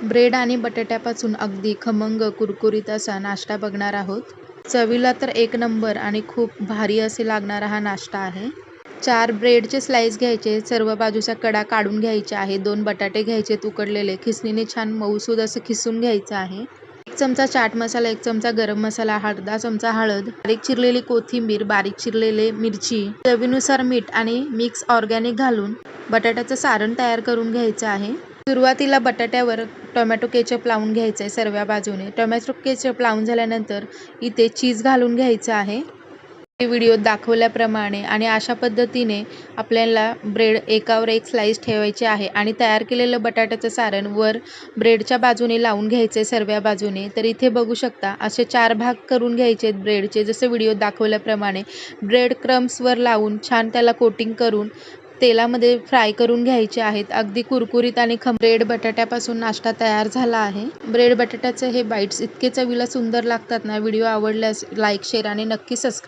Bread आणि बटाट्यापासून अगदी खमंग कुरकुरीत असा नाश्ता बघणार आहोत. चवीला तर एक नंबर आणि खूप भारी असे लागणारा हा नाश्ता आहे. 4 ब्रेडचे स्लाइस घ्यायचे, सर्व बाजूच्या कडा काढून घ्यायच्या आहे. 2 बटाटे घ्यायचे उकडलेले, खिसणीने छान मऊसूद असं खिसून घ्यायचं आहे. 1 चमचा चाट मसाला, 1 चमचा गरम मसाला, अर्धा चमचा हळद, बारीक चिरलेली कोथिंबीर, बारीक चिरलेले मिरची, चवीनुसार मीठ आणि मिक्स ऑर्गॅनिक घालून बटाट्याचं सारण तयार करून घ्यायचं आहे. सुरुवातीला बटाट्यावर टोमॅटो केचप लावून घ्यायचं आहे सर्व बाजूने. टोमॅटो केचप लावून झाल्यानंतर इथे चीज घालून घ्यायचं आहे व्हिडिओत दाखवल्याप्रमाणे. आणि अशा पद्धतीने आपल्याला ब्रेड एकावर एक स्लाइस ठेवायचे आहे आणि तयार केलेलं बटाट्याचं सारण वर ब्रेडच्या बाजूने लावून घ्यायचे सर्व बाजूने. तर इथे बघू शकता असे 4 भाग करून घ्यायचे ब्रेडचे, जसं व्हिडिओत दाखवल्याप्रमाणे. ब्रेड क्रम्सवर लावून छान त्याला कोटिंग करून तेलामध्ये फ्राय करून घ्यायचे आहेत. अगदी कुरकुरीत आणि ब्रेड बटाट्यापासून नाश्ता तयार झाला आहे. ब्रेड बटाट्याचे हे बाईट्स इतके चवीला सुंदर लागतात ना. व्हिडिओ आवडल्यास लाईक, शेअर आणि नक्की सबस्क्राईब